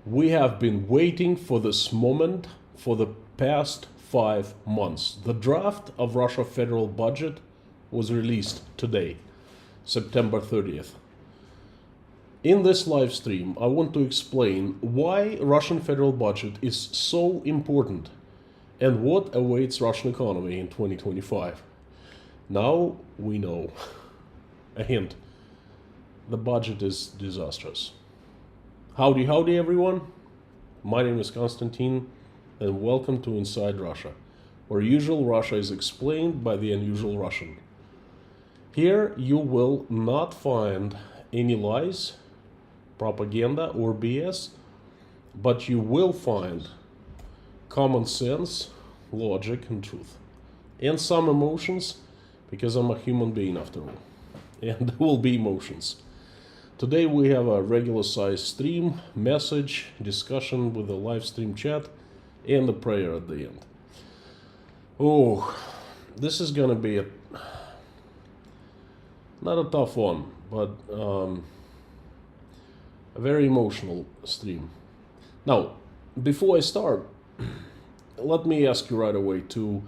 We have been waiting for this moment for the past 5 months. The draft of Russia federal budget was released today, September 30th. In this live stream, I want to explain why Russian federal budget is so important and what awaits Russian economy in 2025. Now we know. A hint. The budget is disastrous. Howdy, howdy, everyone. My name is Konstantin, and welcome to Inside Russia, where usual Russia is explained by the unusual Russian. Here you will not find any lies, propaganda, or BS, but you will find common sense, logic, and truth. And some emotions, because I'm a human being after all. And there will be emotions. Today we have a regular size stream, message, discussion with a live stream chat, and a prayer at the end. Oh, this is gonna be not a tough one, but a very emotional stream. Now, before I start, let me ask you right away to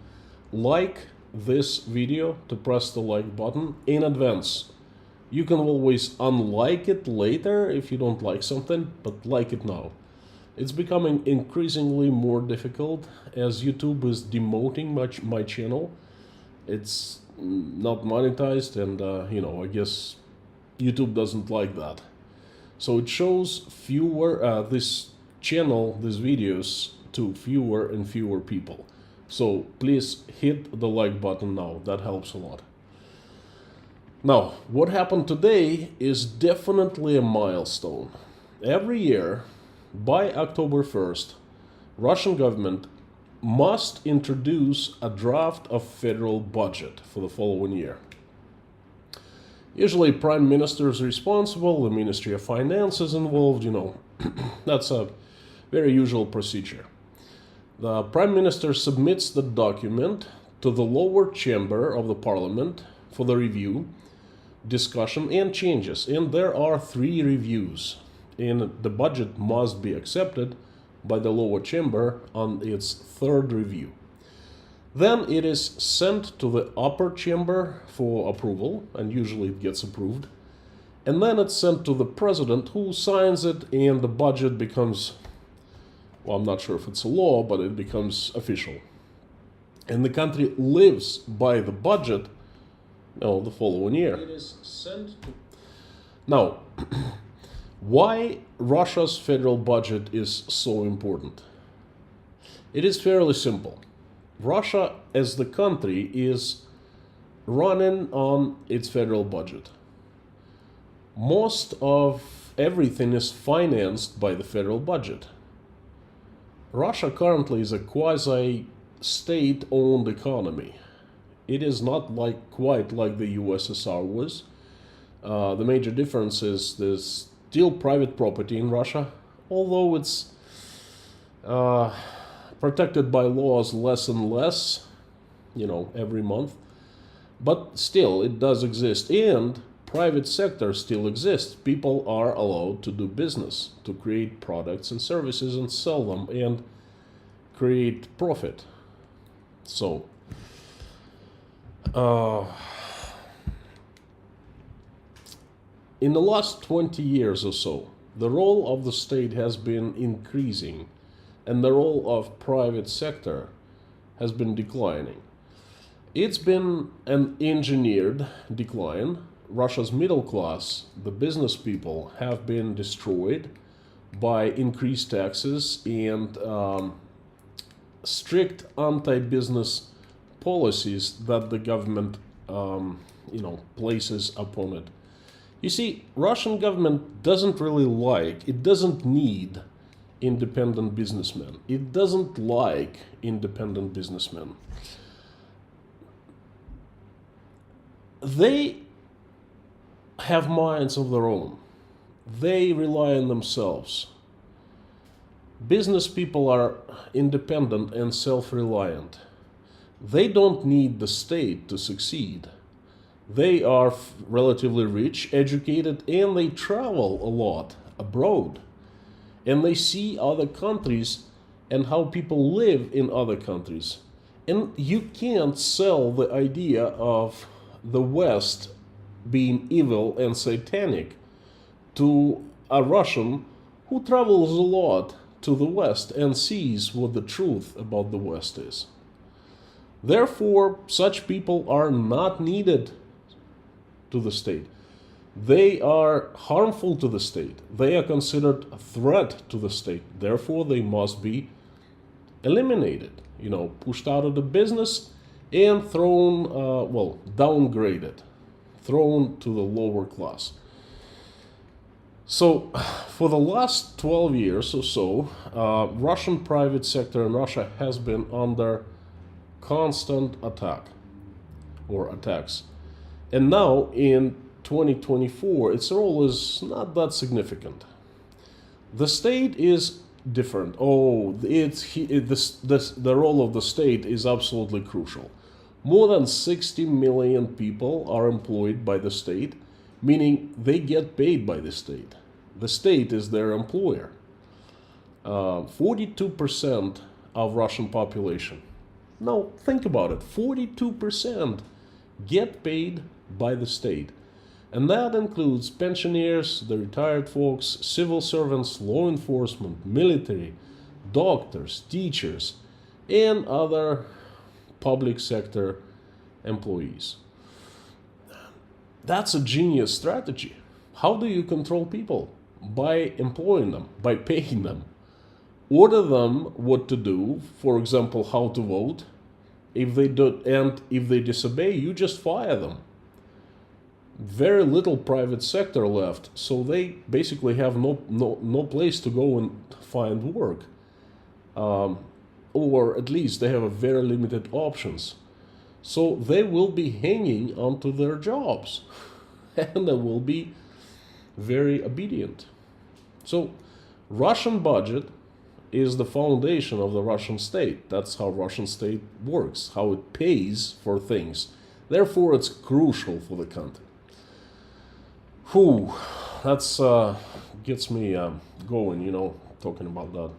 like this video, to press the like button in advance. You can always unlike it later if you don't like something, but like it now. It's becoming increasingly more difficult as YouTube is demoting my channel. It's not monetized, and I guess YouTube doesn't like that. So it shows fewer, this channel, these videos, to fewer and fewer people. So please hit the like button now, that helps a lot. Now, what happened today is definitely a milestone. Every year, by October 1st, Russian government must introduce a draft of federal budget for the following year. Usually, Prime Minister is responsible, the Ministry of Finance is involved, that's a very usual procedure. The Prime Minister submits the document to the lower chamber of the Parliament for the review, discussion, and changes. And there are 3 reviews, and the budget must be accepted by the lower chamber on its 3rd review. Then it is sent to the upper chamber for approval, and usually it gets approved. And then it's sent to the president, who signs it, and the budget becomes, well, I'm not sure if it's a law, but it becomes official. And the country lives by the budget the following year. It is sent to... Now, why Russia's federal budget is so important? It is fairly simple. Russia, as the country, is running on its federal budget. Most of everything is financed by the federal budget. Russia currently is a quasi-state-owned economy. It is not quite like the USSR was. The major difference is there's still private property in Russia, although it's protected by laws less and less, every month. But still, it does exist, and private sector still exists. People are allowed to do business, to create products and services and sell them and create profit. So, in the last 20 years or so, the role of the state has been increasing, and the role of private sector has been declining. It's been an engineered decline. Russia's middle class, the business people, have been destroyed by increased taxes and strict anti-business policies that the government, places upon it. You see, Russian government doesn't really it doesn't need independent businessmen. It doesn't like independent businessmen. They have minds of their own. They rely on themselves. Business people are independent and self-reliant. They don't need the state to succeed. They are relatively rich, educated, and they travel a lot abroad. and they see other countries and how people live in other countries. And you can't sell the idea of the West being evil and satanic to a Russian who travels a lot to the West and sees what the truth about the West is. Therefore, such people are not needed to the state. They are harmful to the state. They are considered a threat to the state. Therefore, they must be eliminated, pushed out of the business and thrown, downgraded, thrown to the lower class. So, for the last 12 years or so, Russian private sector in Russia has been under constant attack or attacks. And now in 2024, its role is not that significant. The state is different. The role of the state is absolutely crucial. More than 60 million people are employed by the state, meaning they get paid by the state. The state is their employer. 42% of Russian population. Now think about it. 42% get paid by the state. And that includes pensioners, the retired folks, civil servants, law enforcement, military, doctors, teachers, and other public sector employees. That's a genius strategy. How do you control people? By employing them, by paying them. Order them what to do, for example, how to vote. If they disobey, you just fire them. Very little private sector left, so they basically have no place to go and find work. Or at least they have a very limited options. So they will be hanging onto their jobs and they will be very obedient. So Russian budget is the foundation of the Russian state. That's how Russian state works, how it pays for things. Therefore, it's crucial for the country. Whew, that's gets me going, talking about that.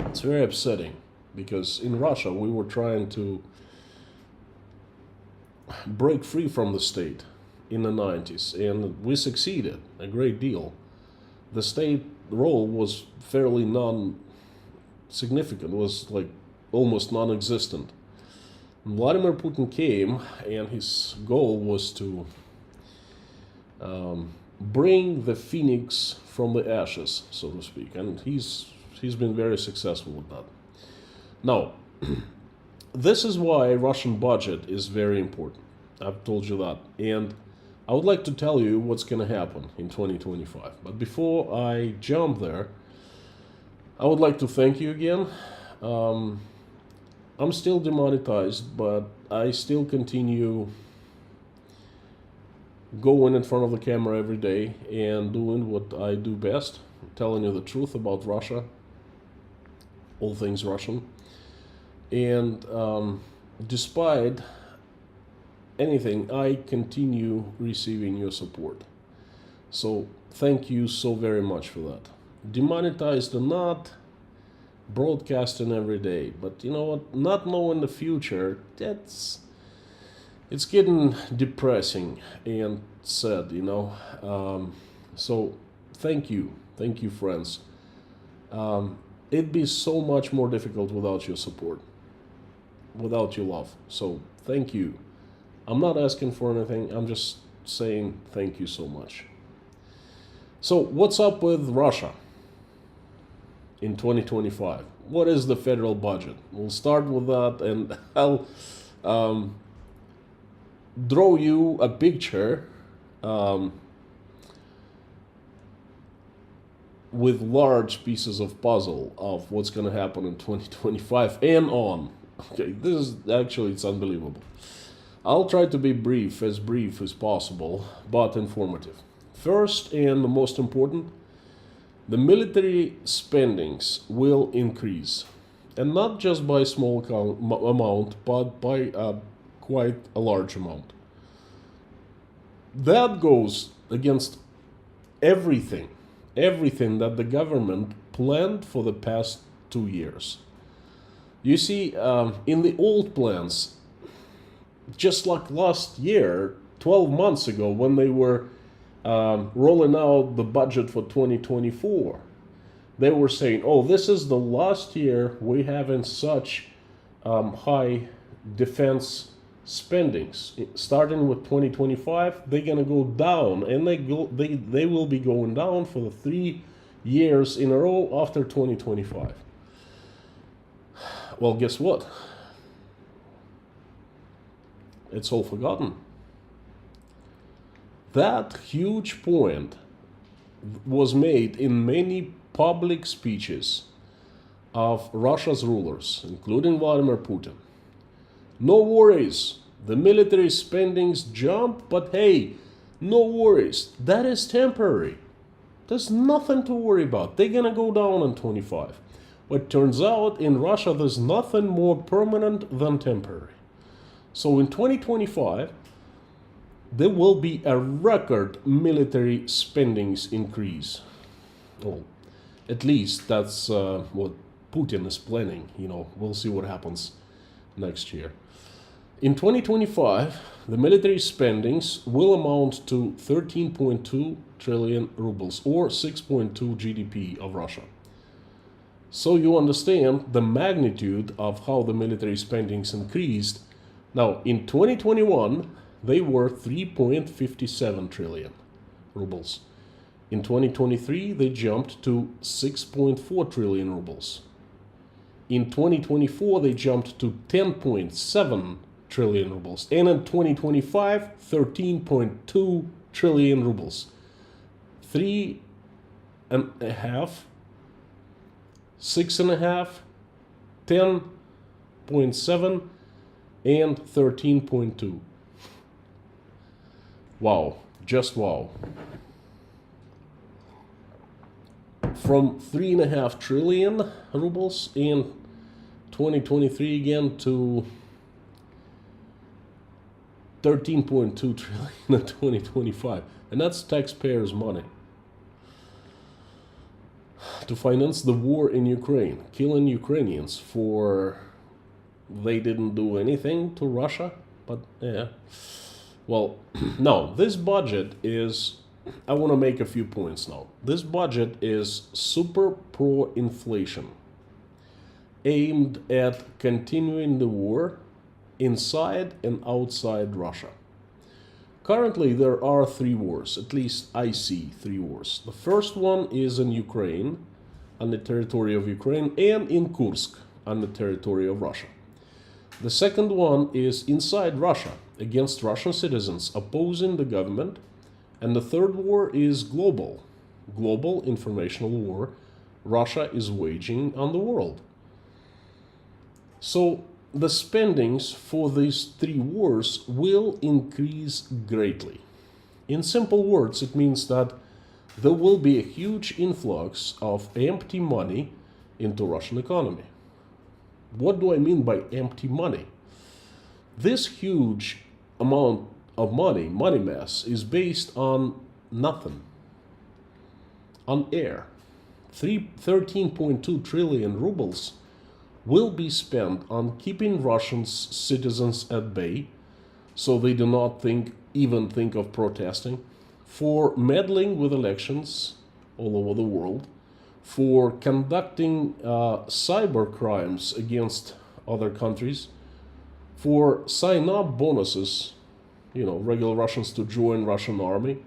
It's very upsetting because in Russia we were trying to break free from the state in the 90s, and we succeeded a great deal. The state role was fairly non-significant, was like almost non-existent. Vladimir Putin came, and his goal was to bring the phoenix from the ashes, so to speak, and he's been very successful with that. Now, this is why Russian budget is very important. I've told you that, and I would like to tell you what's going to happen in 2025. But before I jump there, I would like to thank you again. I'm still demonetized, but I still continue going in front of the camera every day and doing what I do best, telling you the truth about Russia, all things Russian. And despite anything, I continue receiving your support. So thank you so very much for that. Demonetized or not, broadcasting every day. But you know what? Not knowing the future, it's getting depressing and sad, So thank you, friends. It'd be so much more difficult without your support, without your love. So thank you. I'm not asking for anything. I'm just saying thank you so much. So what's up with Russia in 2025? What is the federal budget? We'll start with that, and I'll draw you a picture with large pieces of puzzle of what's going to happen in 2025 and on. Okay, it's unbelievable. I'll try to be brief as possible, but informative. First, and the most important, the military spendings will increase, and not just by a small amount, but by quite a large amount. That goes against everything everything that the government planned for the past 2 years. You see, in the old plans, just like last year, 12 months ago, when they were rolling out the budget for 2024, they were saying, oh, this is the last year we have in such high defense spendings. Starting with 2025, they're gonna go down, and they will be going down for the 3 years in a row after 2025. Well, guess what? It's all forgotten. That huge point was made in many public speeches of Russia's rulers, including Vladimir Putin. No worries, the military spendings jump, but hey, no worries, that is temporary. There's nothing to worry about. They're gonna go down in 25. But turns out in Russia there's nothing more permanent than temporary. So in 2025, there will be a record military spendings increase. Well, at least that's what Putin is planning. We'll see what happens next year. In 2025, the military spendings will amount to 13.2 trillion rubles, or 6.2 GDP of Russia. So you understand the magnitude of how the military spendings increased. Now, in 2021, they were 3.57 trillion rubles. In 2023, they jumped to 6.4 trillion rubles. In 2024, they jumped to 10.7 trillion rubles. And in 2025, 13.2 trillion rubles. 3.5, 6.5, 10.7, and 13.2. Wow, just wow. From 3.5 trillion rubles in 2023 again to 13.2 trillion in 2025. And that's taxpayers' money. To finance the war in Ukraine, killing Ukrainians for they didn't do anything to Russia, but yeah. Well, no, this budget is, I want to make a few points now. This budget is super pro-inflation, aimed at continuing the war inside and outside Russia. Currently, there are 3 wars, at least I see 3 wars. The first one is in Ukraine, on the territory of Ukraine, and in Kursk, on the territory of Russia. The second one is inside Russia, against Russian citizens opposing the government. And the third war is global informational war Russia is waging on the world. So the spendings for these 3 wars will increase greatly. In simple words, it means that there will be a huge influx of empty money into Russian economy. What do I mean by empty money? This huge amount of money mass, is based on nothing, on air. 13.2 trillion rubles will be spent on keeping Russian citizens at bay, so they do not even think of protesting, for meddling with elections all over the world, for conducting cyber crimes against other countries, for sign-up bonuses, regular Russians to join Russian army,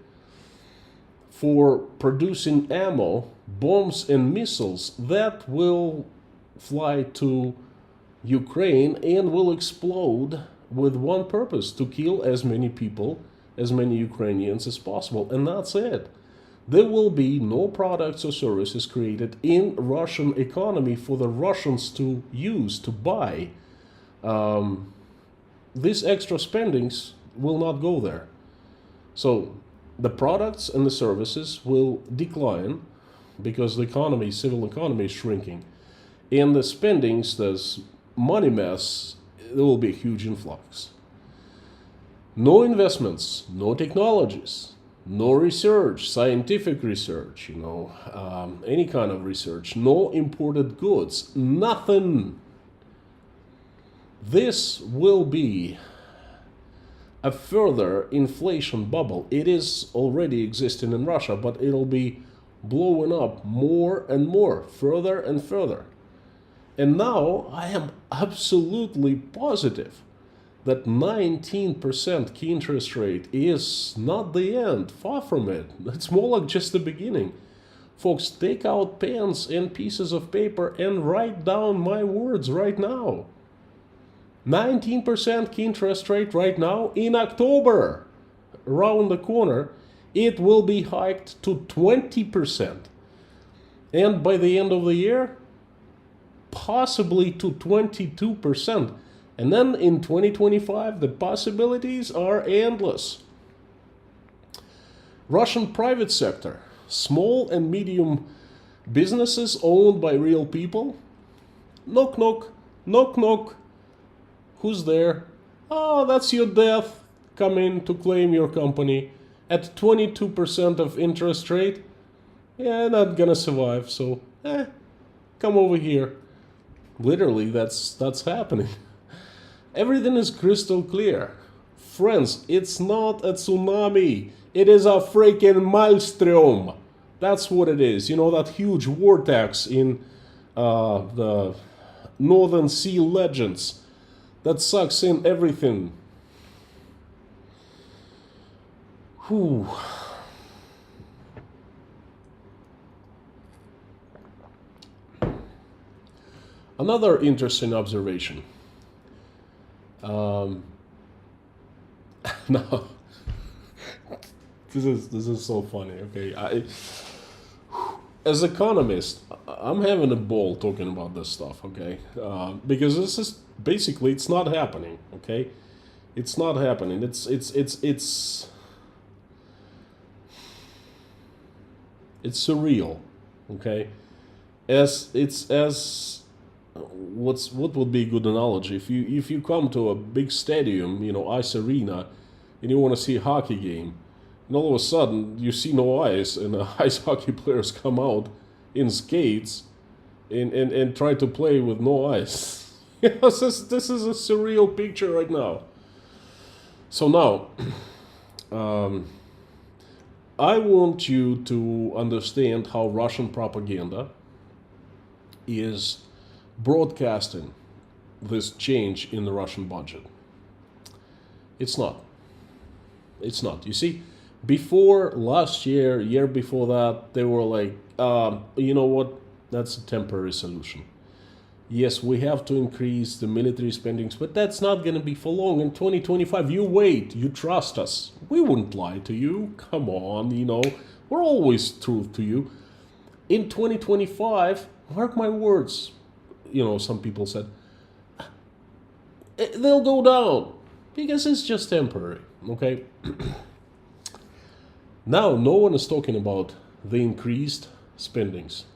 for producing ammo, bombs and missiles that will fly to Ukraine and will explode with one purpose: to kill as many people, as many Ukrainians as possible. And that's it. There will be no products or services created in Russian economy for the Russians to use, to buy. These extra spendings will not go there. So the products and the services will decline because the economy, civil economy, is shrinking. And the spendings, this money mass, there will be a huge influx. No investments, no technologies, No research, scientific research, any kind of research. No imported goods, nothing. This will be a further inflation bubble. It is already existing in Russia, but it'll be blowing up more and more, further and further. And now I am absolutely positive that 19% key interest rate is not the end, far from it. It's more like just the beginning. Folks, take out pens and pieces of paper and write down my words right now. 19% key interest rate right now. In October, around the corner, it will be hiked to 20%. And by the end of the year, possibly to 22%. And then in 2025, the possibilities are endless. Russian private sector, small and medium businesses owned by real people. Knock, knock, knock, knock. Who's there? Oh, that's your death. Come in to claim your company at 22% of interest rate. Yeah, not gonna survive, so come over here. Literally, that's happening. Everything is crystal clear. Friends, it's not a tsunami. It is a freaking maelstrom. That's what it is. That huge vortex in the Northern Sea legends that sucks in everything. Whew. Another interesting observation. No, this is so funny. Okay, as economist, I'm having a ball talking about this stuff. Okay, because this is basically it's not happening. Okay, it's not happening. It's surreal. Okay, what would be a good analogy if you come to a big stadium, ice arena, and you want to see a hockey game, and all of a sudden you see no ice and ice hockey players come out in skates and try to play with no ice. This is a surreal picture right now. So now I want you to understand how Russian propaganda is broadcasting this change in the Russian budget. It's not. You see, before last year before that, they were like, you know what, that's a temporary solution. Yes, we have to increase the military spendings, but that's not going to be for long. In 2025, you wait, you trust us. We wouldn't lie to you. Come on, we're always true to you. In 2025, mark my words, some people said, they'll go down because it's just temporary, okay? Now, no one is talking about the increased spendings.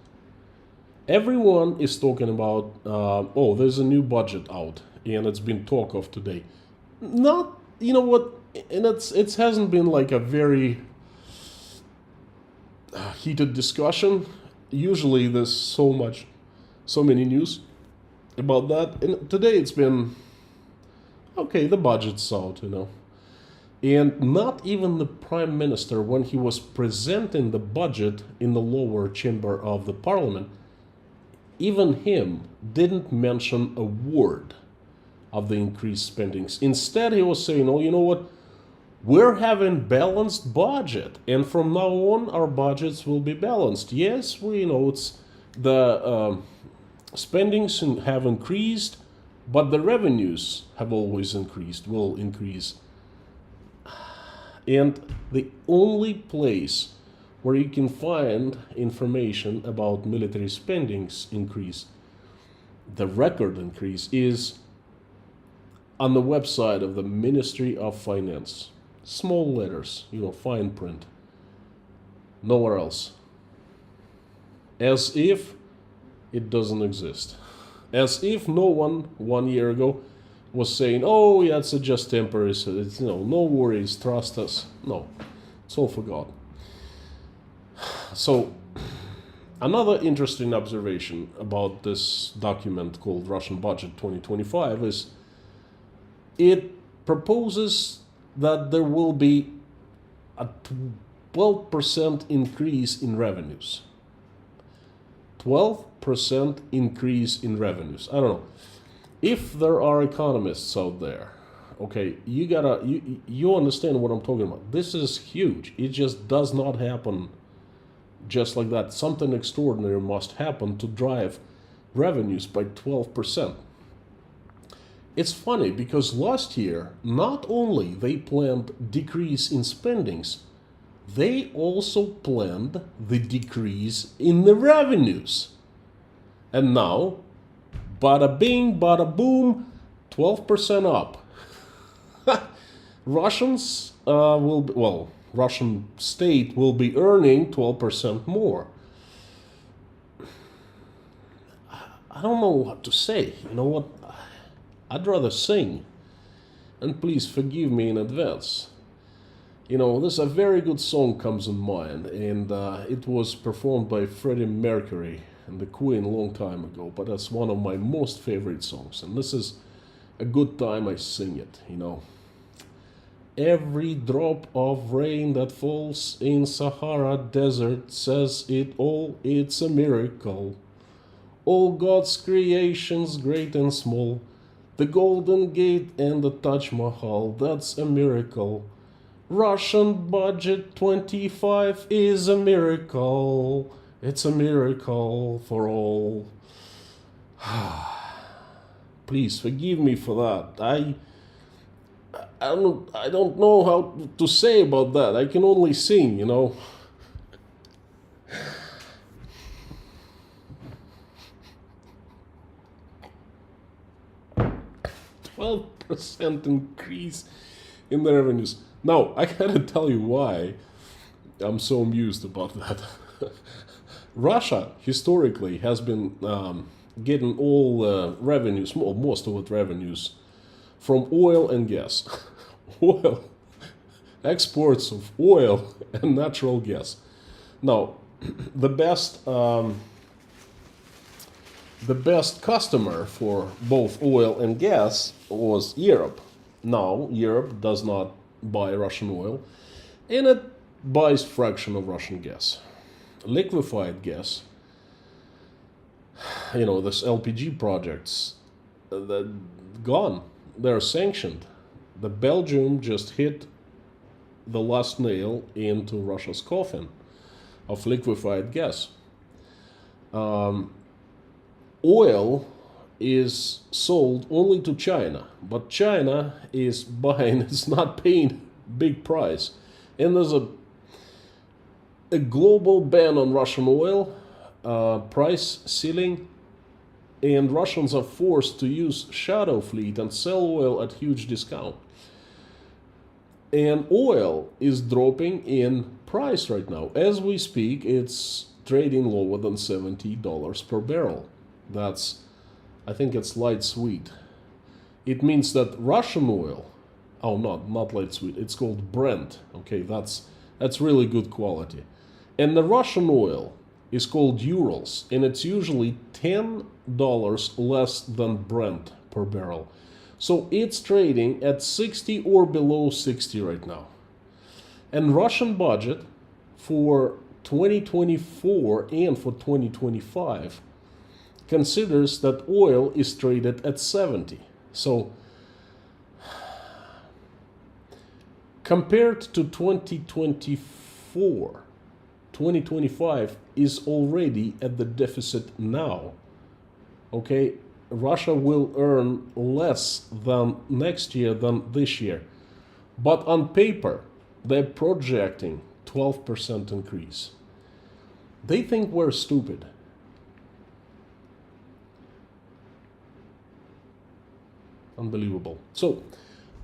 Everyone is talking about, there's a new budget out, and it's been talk of today. Not, and it hasn't been like a very heated discussion. Usually there's so many news about that. And today it's been, okay, the budget's out, And not even the Prime Minister, when he was presenting the budget in the lower chamber of the parliament, even him didn't mention a word of the increased spendings. Instead, he was saying, oh, you know what? We're having balanced budget, and from now on, our budgets will be balanced. Yes, we know it's the spendings have increased, but the revenues have always increased, will increase. And the only place where you can find information about military spendings increase, the record increase, is on the website of the Ministry of Finance. Small letters, fine print. Nowhere else. As if it doesn't exist. As if no one year ago was saying, oh, yeah, it's just temporary, so it's, no worries, trust us. No. It's all for God. So, another interesting observation about this document called Russian Budget 2025 is it proposes that there will be a 12% increase in revenues. 12% increase in revenues. I don't know. If there are economists out there, okay, you understand what I'm talking about. This is huge. It just does not happen just like that. Something extraordinary must happen to drive revenues by 12%. It's funny because last year, not only they planned decrease in spendings, they also planned the decrease in the revenues. And now, bada bing, bada boom, 12% up. Russians Russian state will be earning 12% more. I don't know what to say. You know what? I'd rather sing. And please forgive me in advance. You know, there's a very good song comes in mind, and it was performed by Freddie Mercury and the Queen a long time ago, but that's one of my most favorite songs, and this is a good time I sing it, you know. Every drop of rain that falls in Sahara Desert says it all, it's a miracle. All God's creations, great and small, the Golden Gate and the Taj Mahal, that's a miracle. Russian budget 25 is a miracle. It's a miracle for all. Please forgive me for that. I don't know how to say about that. I can only sing, you know. 12% increase in the revenues. Now, I gotta tell you why I'm so amused about that. Russia historically has been getting all revenues, most of its revenues, from oil and gas. Oil, exports of oil and natural gas. Now, the best customer for both oil and gas was Europe. Now, Europe does not buy Russian oil, and it buys fraction of Russian gas. Liquefied gas, you know, this LPG projects, they're gone. They're sanctioned. The Belgium just hit the last nail into Russia's coffin of liquefied gas. Oil is sold only to China, but China is buying, it's not paying big price. And there's a global ban on Russian oil, price ceiling, and Russians are forced to use shadow fleet and sell oil at huge discount. And oil is dropping in price right now. As we speak, it's trading lower than $70 per barrel. I think it's light sweet. It means that Russian oil, not light sweet, it's called Brent. Okay, that's really good quality. And the Russian oil is called Urals, and it's usually $10 less than Brent per barrel. So it's trading at 60 or below 60 right now. And Russian budget for 2024 and for 2025 considers that oil is traded at 70. So compared to 2024, 2025 is already at the deficit now. Okay, Russia will earn less than next year than this year. But on paper, they're projecting 12% increase. They think we're stupid. Unbelievable. So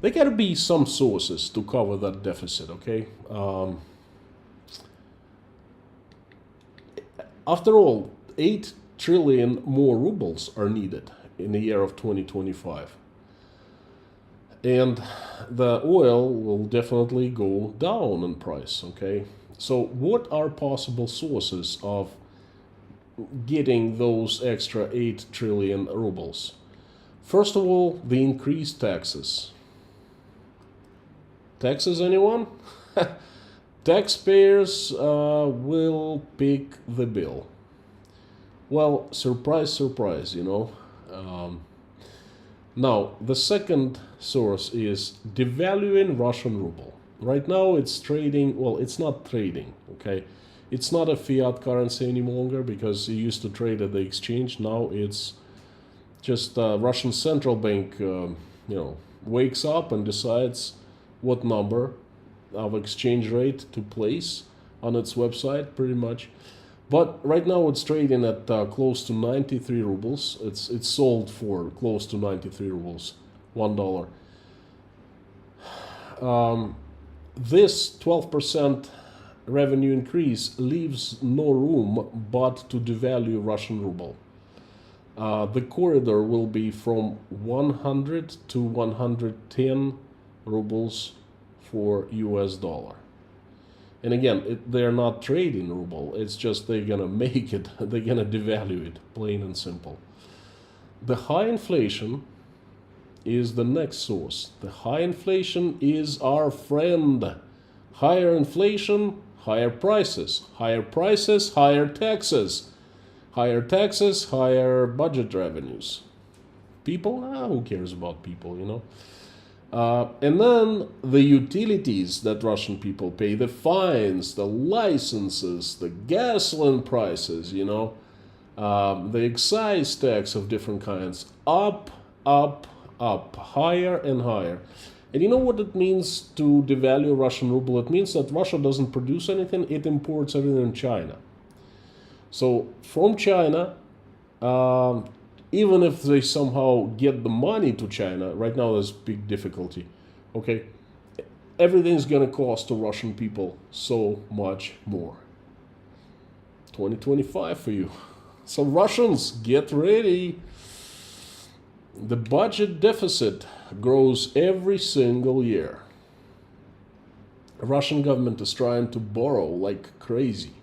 there gotta be some sources to cover that deficit, okay? After all, 8 trillion more rubles are needed in the year of 2025. and the oil will definitely go down in price. Okay, so what are possible sources of getting those extra 8 trillion rubles? First of all, the increased taxes. Taxes, anyone? Taxpayers will pick the bill. Well, surprise, surprise, you know. Now, the second source is devaluing Russian ruble. Right now, it's trading, well, it's not trading, okay? It's not a fiat currency any longer because it used to trade at the exchange. Now it's just Russian central bank, wakes up and decides what number of exchange rate to place on its website, pretty much. But right now it's trading at close to 93 rubles. It's sold for close to 93 rubles, $1. This 12% revenue increase leaves no room but to devalue Russian ruble. The corridor will be from 100 to 110 rubles for US dollar. And again, they're not trading ruble. It's just they're gonna make it. They're gonna devalue it, plain and simple. The high inflation is the next source. The high inflation is our friend. Higher inflation, higher prices. Higher prices, higher taxes. Higher taxes, higher budget revenues. People? Who cares about people, you know? And then the utilities that Russian people pay, the fines, the licenses, the gasoline prices, you know, the excise tax of different kinds, up, up, up, higher and higher. And you know what it means to devalue Russian ruble? It means that Russia doesn't produce anything, it imports everything in China. So from China, even if they somehow get the money to China, right now there's big difficulty, okay? Everything's gonna cost the Russian people so much more. 2025 for you. So Russians, get ready. The budget deficit grows every single year. The Russian government is trying to borrow like crazy.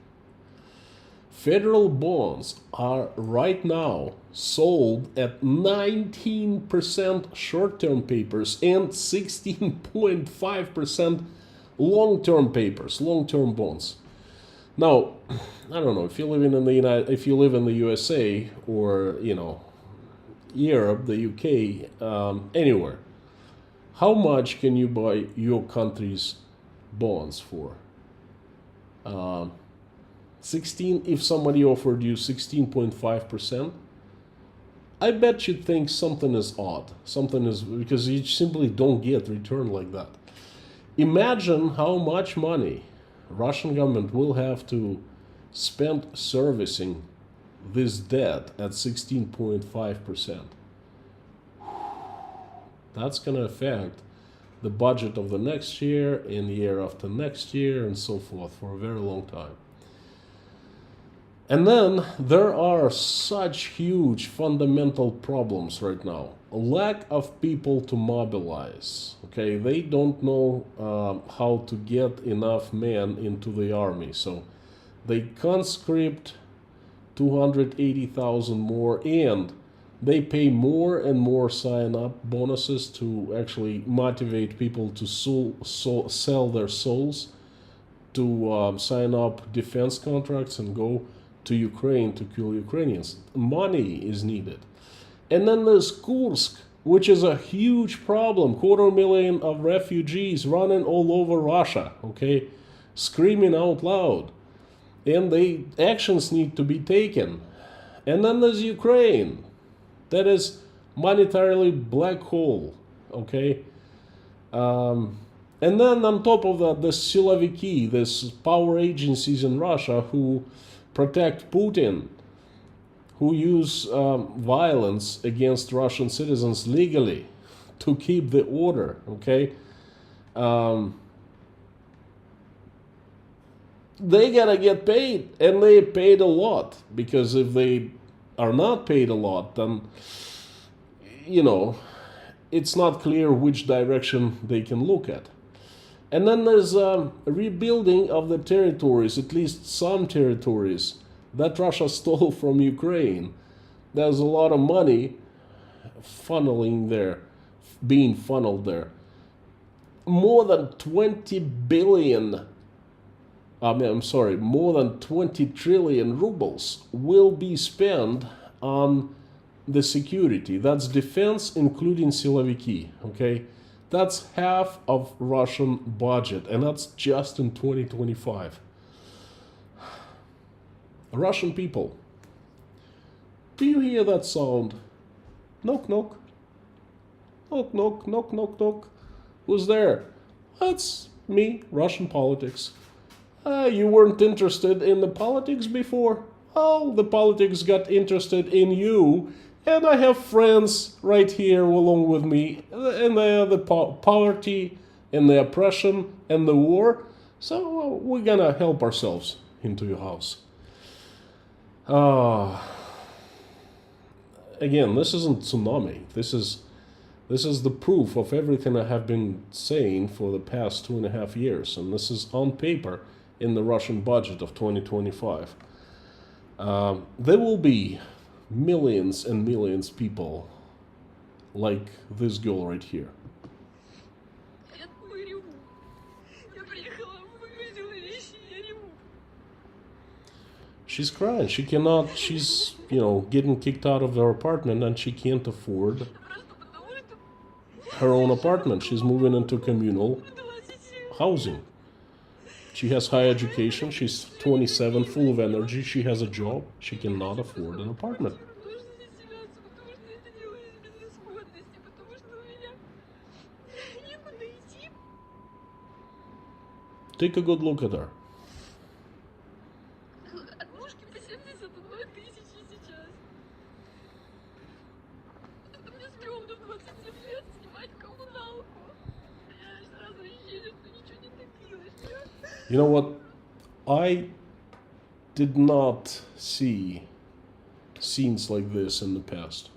Federal bonds are right now sold at 19% short-term papers and 16.5% long-term papers, long-term bonds. Now, I don't know if you live in the USA or Europe, the UK, anywhere. How much can you buy your country's bonds for? 16. If somebody offered you 16.5%, I bet you'd think something is odd. Something is, because you simply don't get return like that. Imagine how much money Russian government will have to spend servicing this debt at 16.5%. That's going to affect the budget of the next year and the year after next year and so forth for a very long time. And then there are such huge fundamental problems right now. A lack of people to mobilize. Okay, they don't know how to get enough men into the army. So they conscript 280,000 more, and they pay more and more sign-up bonuses to actually motivate people to sell their souls, to sign up defense contracts and go to Ukraine to kill Ukrainians. Money is needed. And then there's Kursk, which is a huge problem. 250,000 of refugees running all over Russia, okay, screaming out loud. And the actions need to be taken. And then there's Ukraine. That is monetarily black hole, okay? And then on top of that, the Siloviki, this power agencies in Russia who protect Putin, who use violence against Russian citizens legally to keep the order, okay? They gotta get paid, and they paid a lot, because if they are not paid a lot, then, it's not clear which direction they can look at. And then there's a rebuilding of the territories, at least some territories, that Russia stole from Ukraine. There's a lot of money funneling there, being funneled there. More than 20 billion, more than 20 trillion rubles will be spent on the security. That's defense, including siloviki, okay? That's half of Russian budget, and that's just in 2025. Russian people, do you hear that sound? Knock, knock. Knock, knock, knock, knock, knock. Who's there? That's me, Russian politics. You weren't interested in the politics before? Oh, the politics got interested in you. And I have friends right here along with me. And the poverty and the oppression and the war. So we're gonna help ourselves into your house. Again, this isn't tsunami. This is the proof of everything I have been saying for the past 2.5 years, and this is on paper in the Russian budget of 2025. There will be millions and millions of people like this girl right here. She's crying. She cannot, she's, getting kicked out of her apartment and she can't afford her own apartment. She's moving into communal housing. She has high education. She's 27, full of energy. She has a job. She cannot afford an apartment. Take a good look at her. You know what? I did not see scenes like this in the past.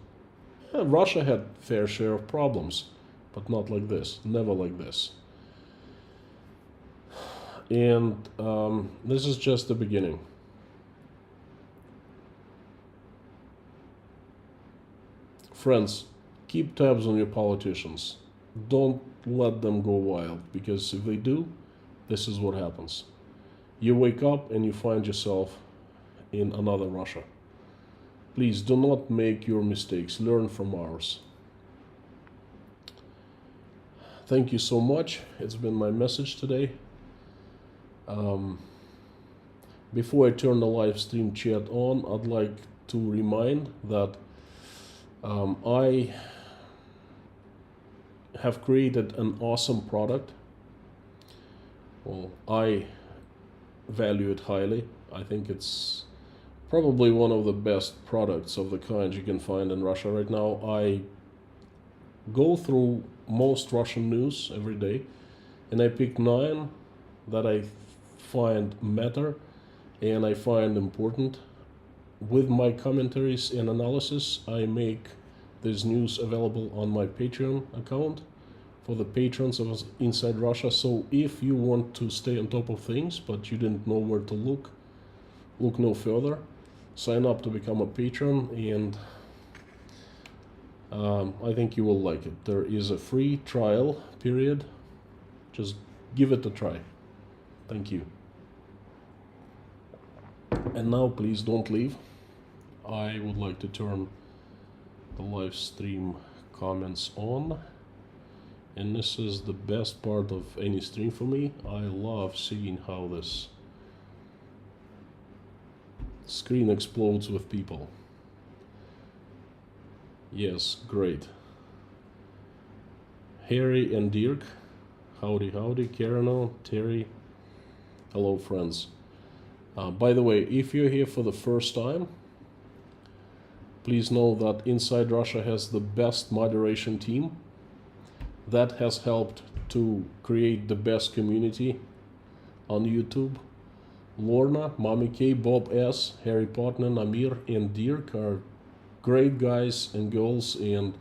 Yeah, Russia had fair share of problems, but not like this. Never like this. And this is just the beginning. Friends, keep tabs on your politicians. Don't let them go wild, because if they do, this is what happens. You wake up and you find yourself in another Russia. Please do not make your mistakes. Learn from ours. Thank you so much. It's been my message today. Before I turn the live stream chat on, I'd like to remind that I have created an awesome product. Well, I value it highly. I think it's probably one of the best products of the kind you can find in Russia right now. I go through most Russian news every day, and I pick 9 that I find matter and I find important. With my commentaries and analysis, I make this news available on my Patreon account for the patrons of Inside Russia. So if you want to stay on top of things, but you didn't know where to look no further. Sign up to become a patron, and I think you will like it. There is a free trial period. Just give it a try. Thank you. And now please don't leave. I would like to turn the live stream comments on. And this is the best part of any stream for me. I love seeing how this screen explodes with people. Yes, great. Harry and Dirk, howdy, howdy. Karino, Terry, hello friends. By the way, if you're here for the first time, please know that Inside Russia has the best moderation team. That has helped to create the best community on YouTube. Lorna, Mommy K, Bob S, Harry Potter, Amir, and Dirk are great guys and girls, and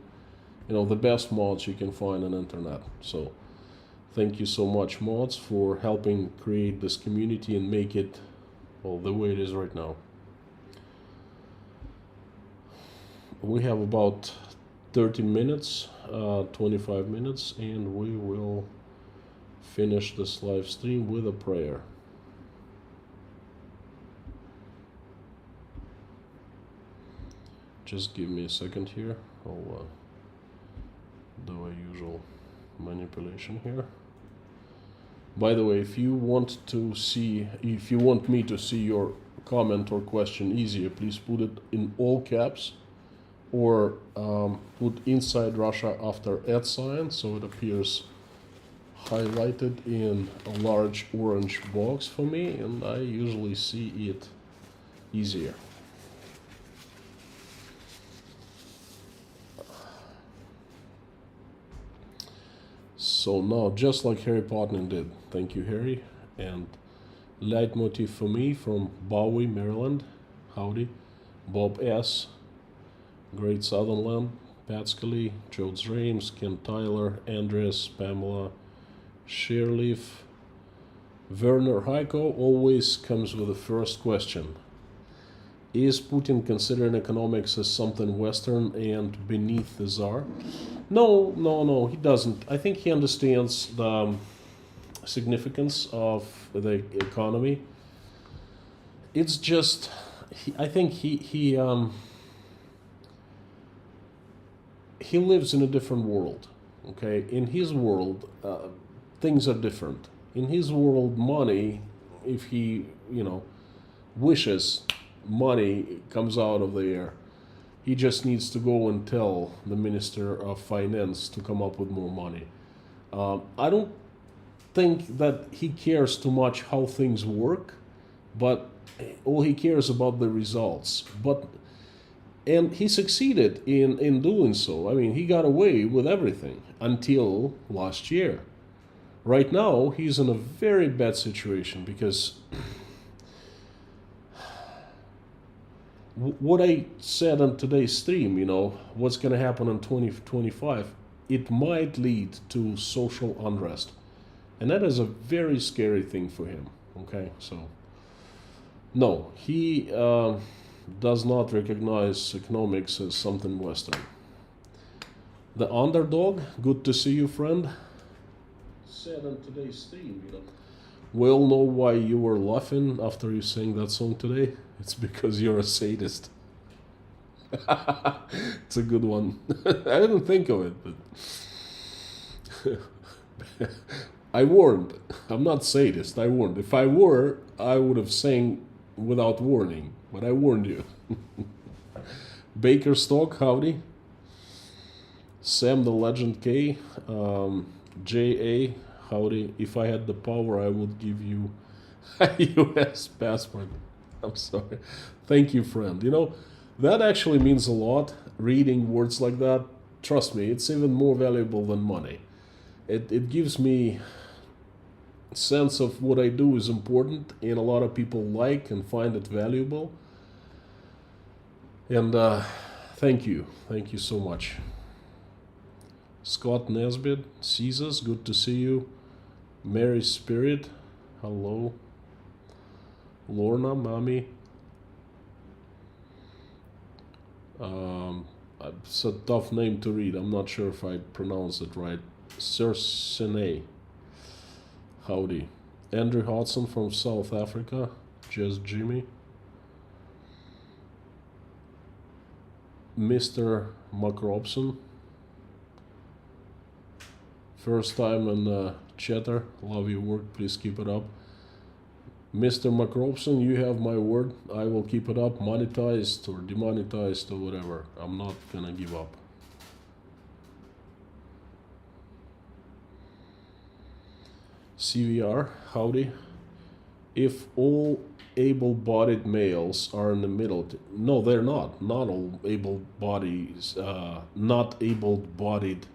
the best mods you can find on internet. So thank you so much, mods, for helping create this community and make it, well, the way it is right now. We have about 30 minutes, 25 minutes, and we will finish this live stream with a prayer. Just give me a second here. I'll do a usual manipulation here. By the way, if you want me to see your comment or question easier, please put it in all caps, or put inside Russia after @ so it appears highlighted in a large orange box for me, and I usually see it easier. So now, just like Harry Potter did, thank you, Harry, and leitmotif for me from Bowie, Maryland, howdy, Bob S., Great Southern Land, Pat Scully, Jodes Rames, Ken Tyler, Andreas, Pamela, Sheerleaf, Werner Heiko always comes with the first question. Is Putin considering economics as something Western and beneath the Tsar? No, he doesn't. I think he understands the significance of the economy. It's just, I think he lives in a different world. Okay, in his world, things are different. In his world, money, if he wishes, money comes out of the air. He just needs to go and tell the Minister of Finance to come up with more money. I don't think that he cares too much how things work, but all he cares about the results. And he succeeded in doing so. I mean, he got away with everything until last year. Right now, he's in a very bad situation because what I said on today's stream, what's going to happen in 2025, it might lead to social unrest. And that is a very scary thing for him. Okay, so no, he does not recognize economics as something Western. The underdog, good to see you, friend. Said on today's stream, we all know why you were laughing after you sang that song today. It's because you're a sadist. It's a good one. I didn't think of it, but I warned. I'm not sadist. I warned. If I were, I would have sang without warning, but I warned you. Baker Stock, howdy. Sam the Legend K, J.A., howdy. If I had the power, I would give you a U.S. passport. I'm sorry. Thank you, friend. That actually means a lot, reading words like that. Trust me, it's even more valuable than money. It gives me a sense of what I do is important, and a lot of people like and find it valuable. And thank you. Thank you so much. Scott Nesbitt, Caesars, good to see you. Mary Spirit, hello. Lorna, mommy. It's a tough name to read. I'm not sure if I pronounce it right. Sir Sine, howdy. Andrew Hodson from South Africa. Just Jimmy. Mr. McRobson. First time in chatter. Love your work. Please keep it up. Mr. McRobson, you have my word. I will keep it up, monetized or demonetized or whatever. I'm not gonna give up. CVR, howdy. If all able-bodied males are in the middle, no, they're not. Not all not able-bodied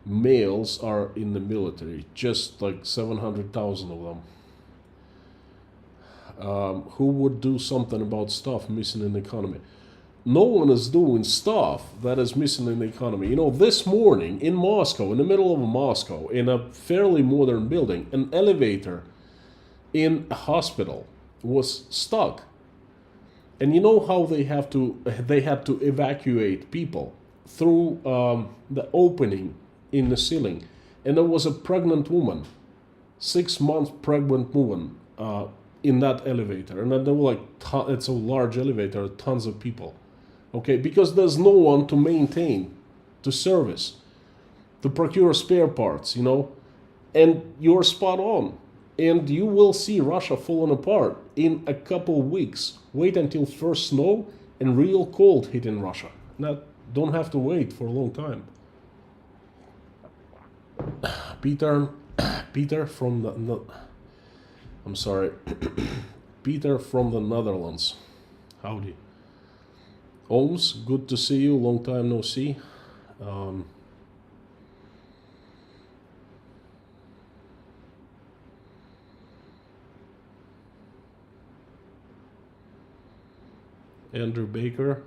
males are in the military. Just like 700,000 of them. Who would do something about stuff missing in the economy? no one is doing stuff that is missing in the economy. This morning in Moscow, in the middle of Moscow, in a fairly modern building, an elevator in a hospital was stuck. And you know how they had to evacuate people through the opening in the ceiling. And there was a pregnant woman, 6-month pregnant woman, in that elevator. And then there were it's a large elevator, tons of people. Okay, because there's no one to maintain, to service, to procure spare parts, and you're spot on. And you will see Russia falling apart in a couple weeks. Wait until first snow and real cold hit in Russia. Now, don't have to wait for a long time. Peter from the, I'm sorry, Peter from the Netherlands. Howdy. Holmes, good to see you. Long time no see. Andrew Baker.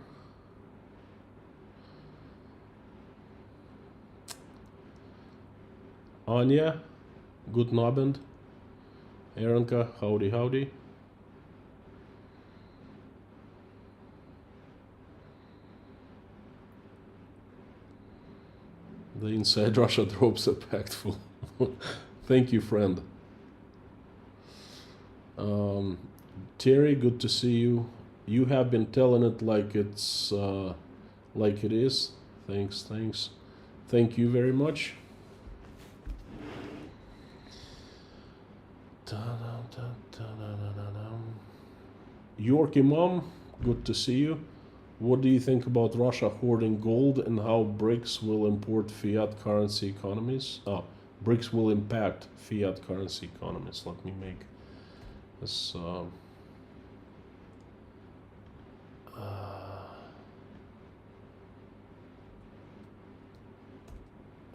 Anya, guten Abend. Aaronka, howdy, howdy. The Inside Russia drops are packed full. Thank you, friend. Terry, good to see you. You have been telling it like it's like it is. Thanks. Thank you very much. Yorkie Mom, good to see you. What do you think about Russia hoarding gold and how BRICS will import fiat currency economies? BRICS will impact fiat currency economies. Let me make this.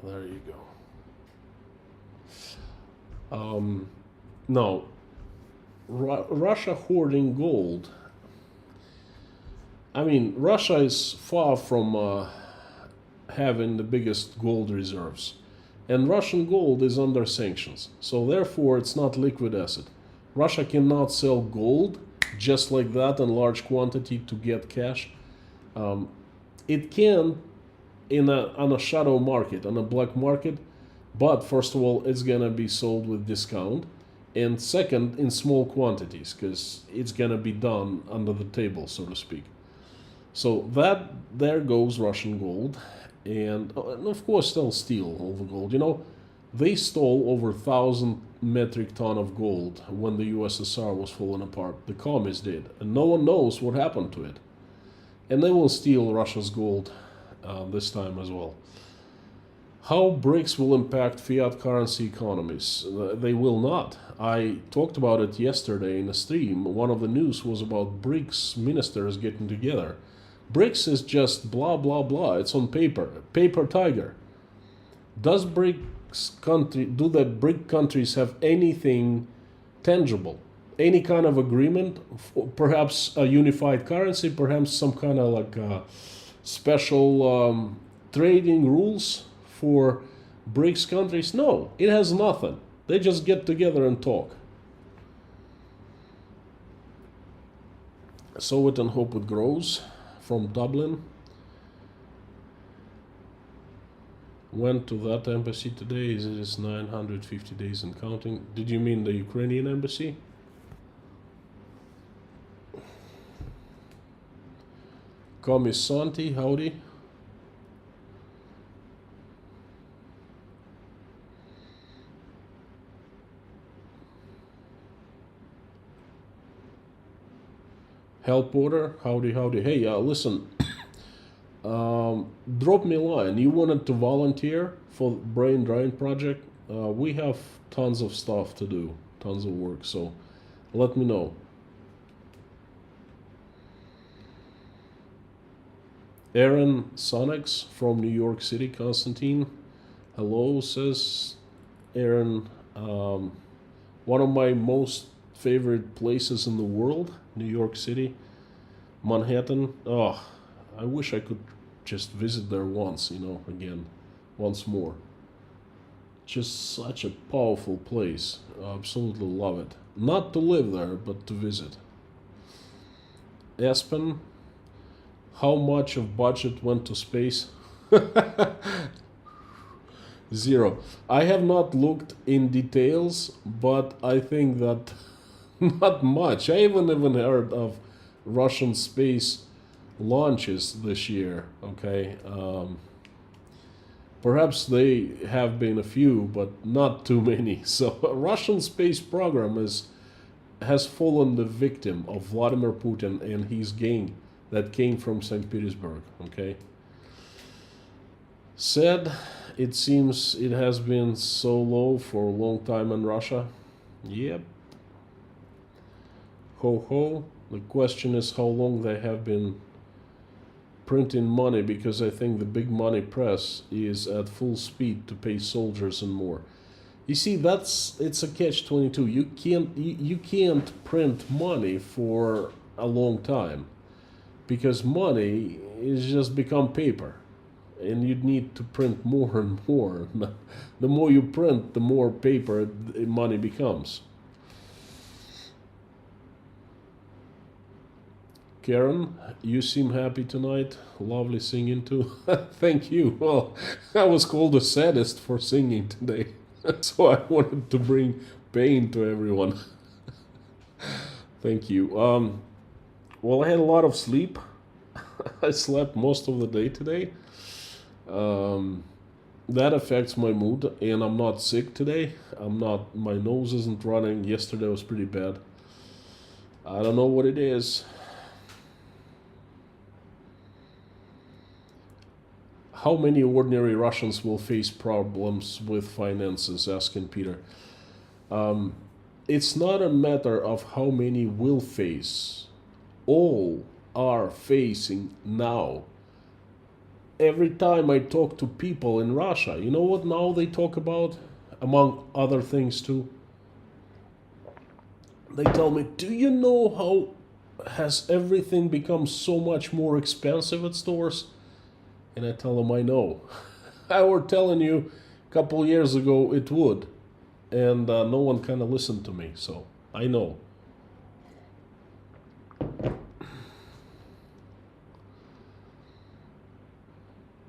There you go. No, Russia hoarding gold. I mean, Russia is far from having the biggest gold reserves. And Russian gold is under sanctions. So therefore, it's not liquid asset. Russia cannot sell gold just like that in large quantity to get cash. It can on a shadow market, on a black market. But first of all, it's going to be sold with discount. And second, in small quantities, because it's going to be done under the table, so to speak. So there goes Russian gold, and of course they'll steal all the gold. They stole over 1,000 metric ton of gold when the USSR was falling apart. The communists did, and no one knows what happened to it. And they will steal Russia's gold this time as well. How BRICS will impact fiat currency economies? They will not. I talked about it yesterday in a stream. One of the news was about BRICS ministers getting together. BRICS is just blah, blah, blah. It's on paper. Paper tiger. Do the BRIC countries have anything tangible? Any kind of agreement? Perhaps a unified currency? Perhaps some kind of special trading rules for BRICS countries? No, it has nothing. They just get together and talk. Sow it and hope it grows. From Dublin. Went to that embassy today. It is 950 days and counting. Did you mean the Ukrainian embassy? Komissanti, howdy. Help order, howdy. Hey, listen, drop me a line. You wanted to volunteer for Brain Drain Project? We have tons of stuff to do, tons of work, so let me know. Aaron Sonex from New York City, Constantine. Hello, says Aaron. One of my most favorite places in the world, New York City, Manhattan. Oh, I wish I could just visit there once, again, once more. Just such a powerful place. I absolutely love it. Not to live there, but to visit. Aspen, how much of budget went to space? Zero. I have not looked in details, but I think that not much. I haven't even heard of Russian space launches this year. Okay, perhaps they have been a few, but not too many. So Russian space program has fallen the victim of Vladimir Putin and his gang that came from St. Petersburg. Okay. Said it seems it has been so low for a long time in Russia. Yep. Ho ho. The question is how long they have been printing money, because I think the big money press is at full speed to pay soldiers and more. You see, it's a catch-22. You can't print money for a long time because money is just become paper, and you need to print more and more. The more you print, the more paper money becomes. Karen, you seem happy tonight. Lovely singing too. Thank you. Well, I was called the saddest for singing today, so I wanted to bring pain to everyone. Thank you. Well, I had a lot of sleep. I slept most of the day today. That affects my mood, and I'm not sick today. My nose isn't running. Yesterday was pretty bad. I don't know what it is. How many ordinary Russians will face problems with finances? Asking Peter. It's not a matter of how many will face. All are facing now. Every time I talk to people in Russia, you know what now they talk about? Among other things too. They tell me, do you know how has everything become so much more expensive at stores? And I tell them I know. I were telling you a couple years ago it would, and no one kind of listened to me, so I know.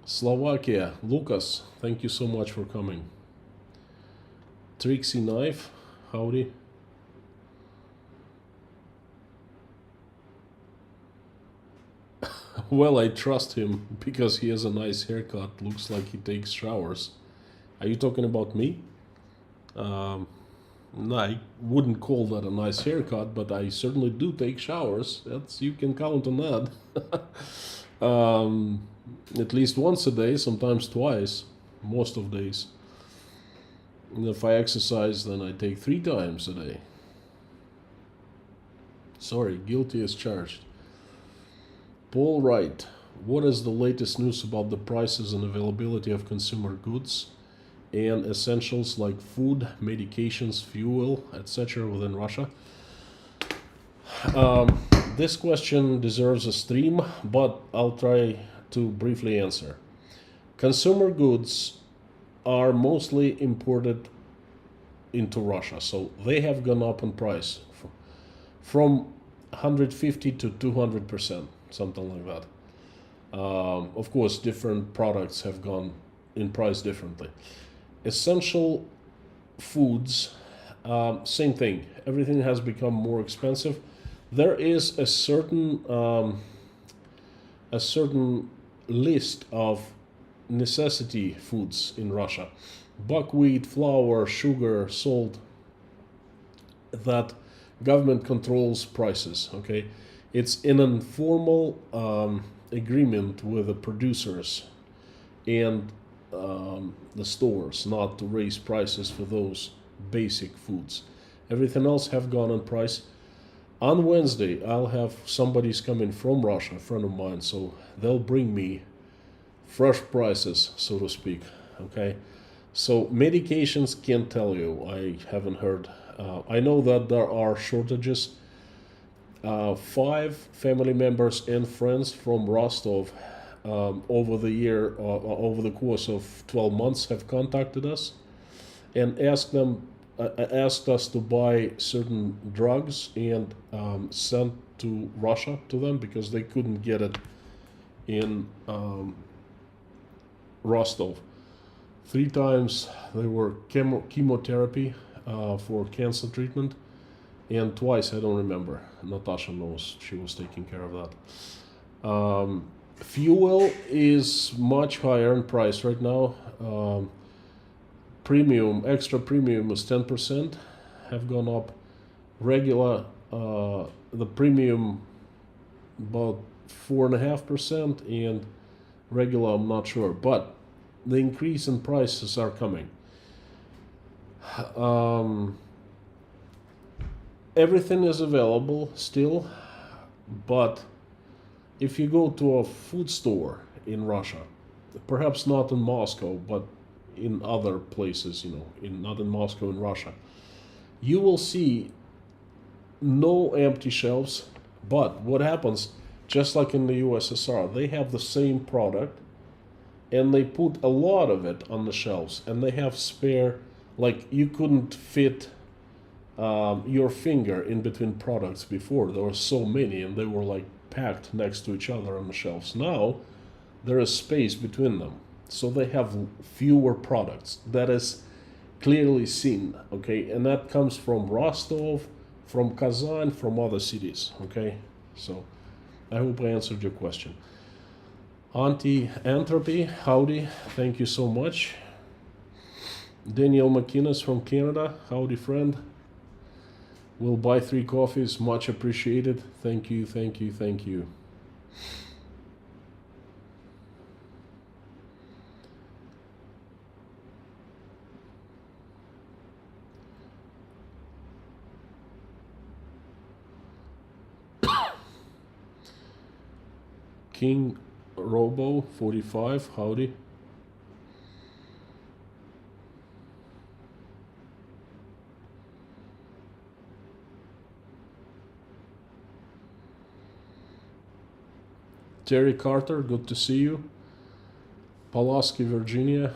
Slovakia, Lucas, thank you so much for coming. Trixie Knife, howdy. Well, I trust him because he has a nice haircut. Looks like he takes showers. Are you talking about me? No, I wouldn't call that a nice haircut, but I certainly do take showers. You can count on that. At least once a day, sometimes twice, most of days. And if I exercise, then I take 3 times a day. Sorry, guilty as charged. Paul Wright, what is the latest news about the prices and availability of consumer goods and essentials like food, medications, fuel, etc. within Russia? This question deserves a stream, but I'll try to briefly answer. Consumer goods are mostly imported into Russia, so they have gone up in price from 150 to 200%, something like that. Of course, different products have gone in price differently. Essential foods, same thing. Everything has become more expensive. There is a certain list of necessity foods in Russia: buckwheat, flour, sugar, salt, that government controls prices. Okay, it's an informal agreement with the producers and the stores not to raise prices for those basic foods. Everything else have gone in price. On Wednesday, I'll have somebody's coming from Russia, a friend of mine, so they'll bring me fresh prices, so to speak. Okay, so medications, can't tell you. I haven't heard. I know that there are shortages. 5 family members and friends from Rostov over the course of 12 months have contacted us and asked us to buy certain drugs and sent to Russia to them because they couldn't get it in Rostov. 3 times they were chemotherapy for cancer treatment, and twice, I don't remember. Natasha knows, she was taking care of that. Fuel is much higher in price right now. Extra premium is 10%, have gone up. Regular, the premium about 4.5%, and regular, I'm not sure. But the increase in prices are coming. Everything is available still, but if you go to a food store in Russia, perhaps not in Moscow, but in other places, not in Moscow, in Russia, you will see no empty shelves. But what happens, just like in the USSR, they have the same product and they put a lot of it on the shelves, and they have spare, like you couldn't fit your finger in between products before. There were so many and they were like packed next to each other on the shelves. Now there is space between them, so they have fewer products. That is clearly seen, okay? And that comes from Rostov, from Kazan, from other cities, okay? So I hope I answered your question. Anti-Entropy, howdy, thank you so much. Daniel McInnes from Canada, howdy friend. Will buy 3 coffees, much appreciated. Thank you, thank you, thank you. King Robo 45, howdy. Terry Carter, good to see you. Pulaski, Virginia.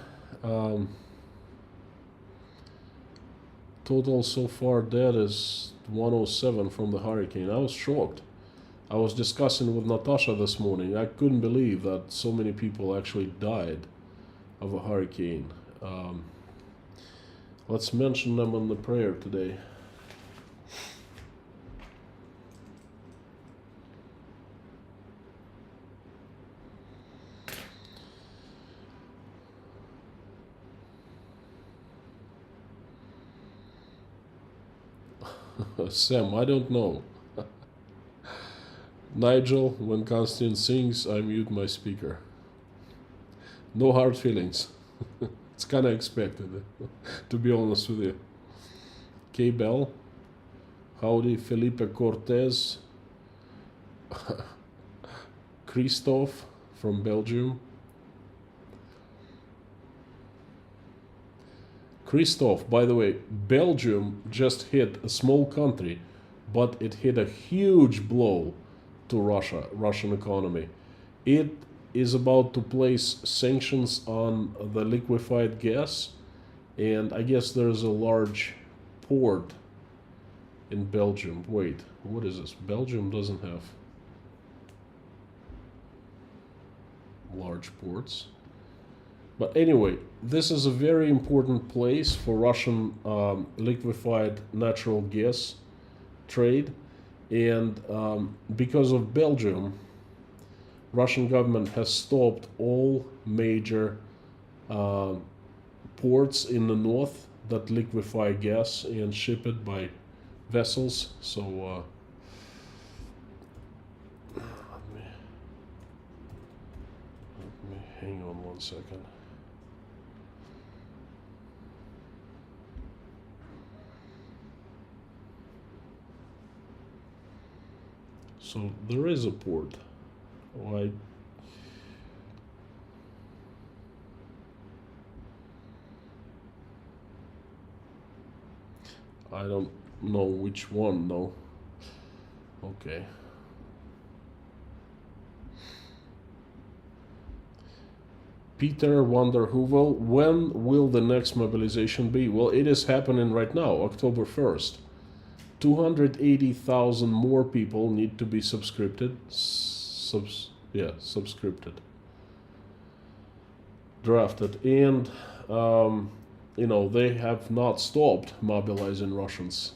Total so far dead is 107 from the hurricane. I was shocked. I was discussing with Natasha this morning. I couldn't believe that so many people actually died of a hurricane. Let's mention them in the prayer today. Sam, I don't know. Nigel, when Constantine sings, I mute my speaker. No hard feelings. It's kind of expected, to be honest with you. K. Bell, howdy. Felipe Cortez, Christophe from Belgium. Christophe, by the way, Belgium just hit a small country, but it hit a huge blow to Russian economy. It is about to place sanctions on the liquefied gas, and I guess there's a large port in Belgium. Wait, what is this? Belgium doesn't have large ports. But anyway, this is a very important place for Russian liquefied natural gas trade. And because of Belgium, Russian government has stopped all major ports in the north that liquefy gas and ship it by vessels. So let me hang on 1 second. So there is a port. Oh, I don't know which one though. Okay. Peter Vanderhoevel, when will the next mobilization be? Well, it is happening right now, October 1st. 280,000 more people need to be subscripted. Subscripted. Drafted. And, they have not stopped mobilizing Russians.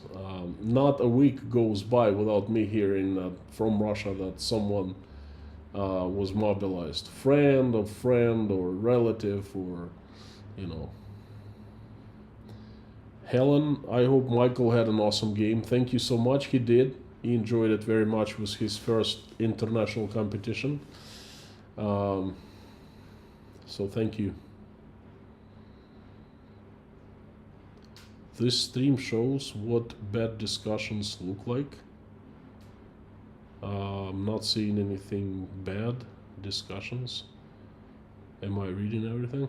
Not a week goes by without me hearing from Russia that someone was mobilized. Friend of friend or relative or, you know. Helen, I hope Michael had an awesome game. Thank you so much. He did. He enjoyed it very much. It was his first international competition. So thank you. This stream shows what bad discussions look like. I'm not seeing anything bad discussions. Am I reading everything?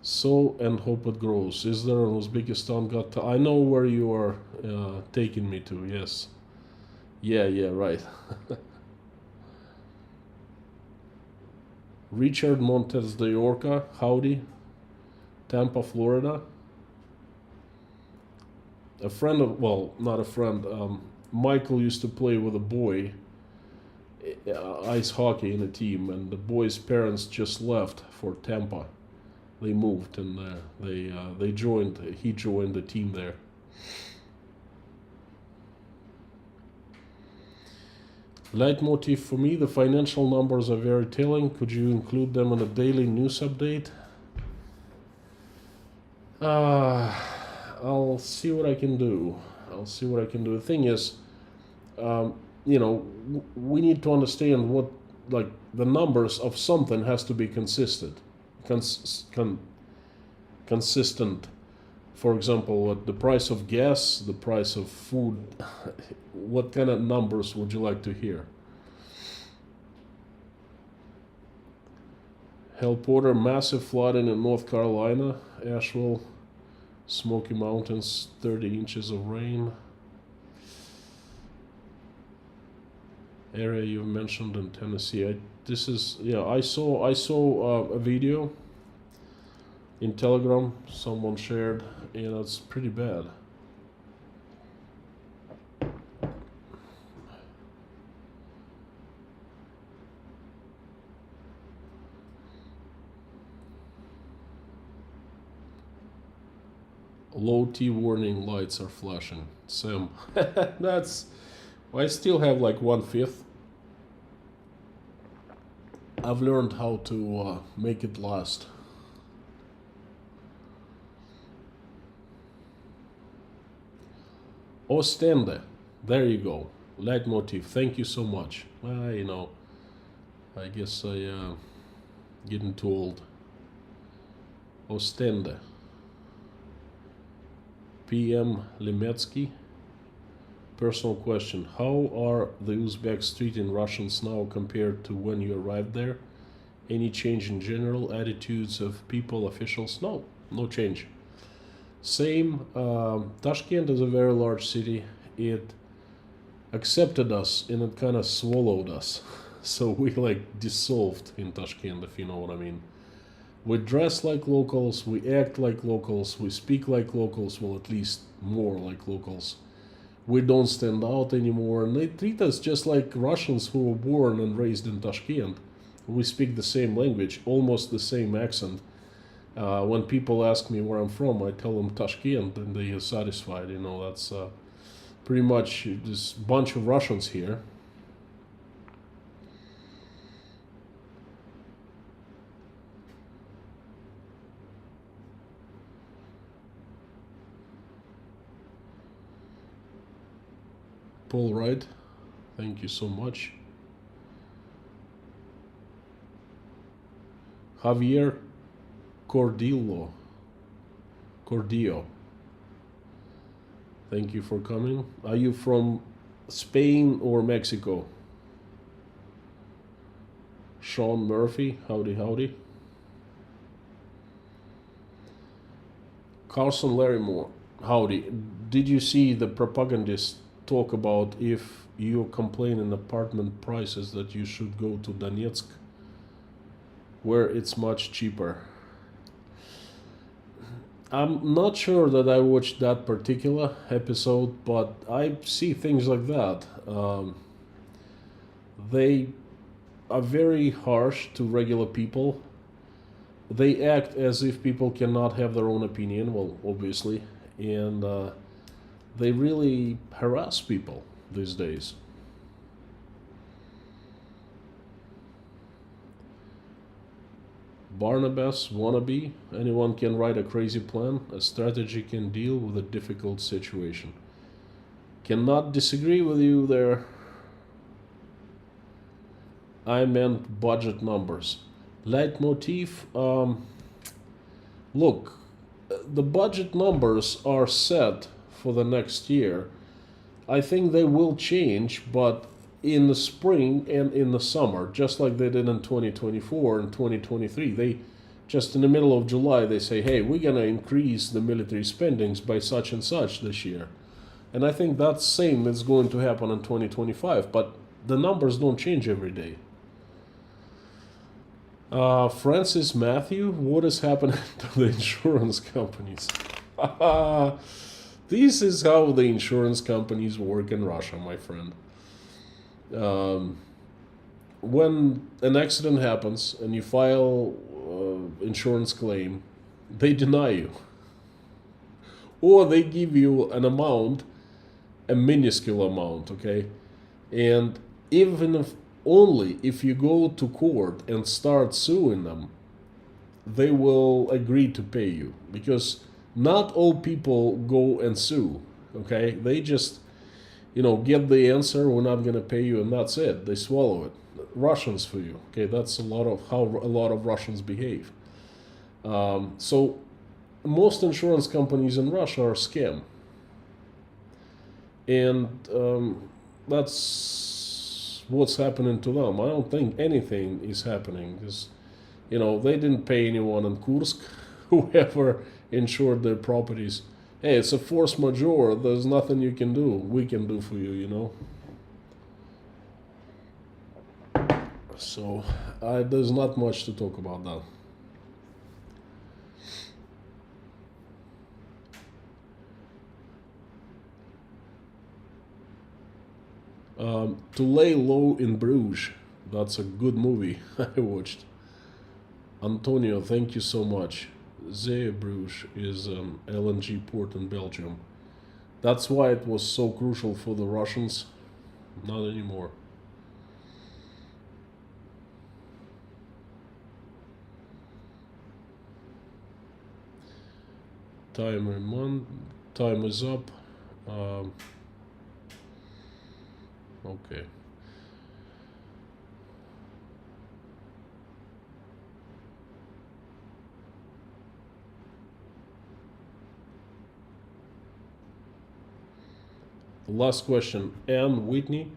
So and hope it grows. Is there an Uzbekistan got? I know where you are taking me to. Yes. Yeah, right. Richard Montes de Orca, howdy. Tampa, Florida. A friend of, well, not a friend. Michael used to play with a boy, ice hockey in a team, and the boy's parents just left for Tampa. They moved and they joined. He joined the team there. Leitmotif for me: the financial numbers are very telling. Could you include them in a daily news update? I'll see what I can do. The thing is, we need to understand what, like, the numbers of something has to be consistent. Consistent. For example, what the price of gas, the price of food. What kind of numbers would you like to hear? Hal Porter, massive flooding in North Carolina, Asheville, Smoky Mountains, 30 inches of rain. Area you mentioned in Tennessee. I saw a video in Telegram someone shared, and it's pretty bad. Low T warning lights are flashing. Sam, I still have like 1/5. I've learned how to make it last. Ostende, there you go. Leitmotif, thank you so much. I guess I getting too old. Ostende. PM Lemetsky. Personal question: how are the Uzbeks treating Russians now compared to when you arrived there? Any change in general attitudes of people, officials? No change. Same. Tashkent is a very large city. It accepted us and it kind of swallowed us. So we like dissolved in Tashkent, if you know what I mean. We dress like locals, we act like locals, we speak like locals, well, at least more like locals. We don't stand out anymore, and they treat us just like Russians who were born and raised in Tashkent. We speak the same language, almost the same accent. When people ask me where I'm from, I tell them Tashkent, and they are satisfied. That's pretty much this bunch of Russians here. Paul Wright, thank you so much. Javier Cordillo, thank you for coming. Are you from Spain or Mexico? Sean Murphy, howdy. Carson Larrymore, howdy. Did you see the propagandists talk about if you complain in apartment prices that you should go to Donetsk, where it's much cheaper? I'm not sure that I watched that particular episode, but I see things like that. They are very harsh to regular people. They act as if people cannot have their own opinion, well, obviously, and they really harass people these days. Barnabas wannabe, anyone can write a crazy plan, a strategy can deal with a difficult situation. Cannot disagree with you there. I meant budget numbers. Leitmotif, look, the budget numbers are set for the next year. I think they will change, but in the spring and in the summer, just like they did in 2024 and 2023. They just in the middle of July they say, hey, we're gonna increase the military spendings by such and such this year. And I think that same is going to happen in 2025, but the numbers don't change every day. Francis Matthew, what is happening to the insurance companies? This is how the insurance companies work in Russia, my friend. When an accident happens and you file insurance claim, they deny you. Or they give you an amount, a minuscule amount, okay? And even if only if you go to court and start suing them, they will agree to pay you. Because not all people go and sue, okay? They just, get the answer, we're not going to pay you, and that's it. They swallow it. Russians for you, okay? That's a lot of how a lot of Russians behave. So most insurance companies in Russia are scam. And that's what's happening to them. I don't think anything is happening because, they didn't pay anyone in Kursk, whoever insured their properties. Hey, it's a force majeure. There's nothing you can do. We can do for you, So there's not much to talk about that. To Lay Low in Bruges. That's a good movie I watched. Antonio, thank you so much. Zeebrugge is an LNG port in Belgium. That's why it was so crucial for the Russians. Not anymore. Time is up. Okay. Last question. Anne Whitney,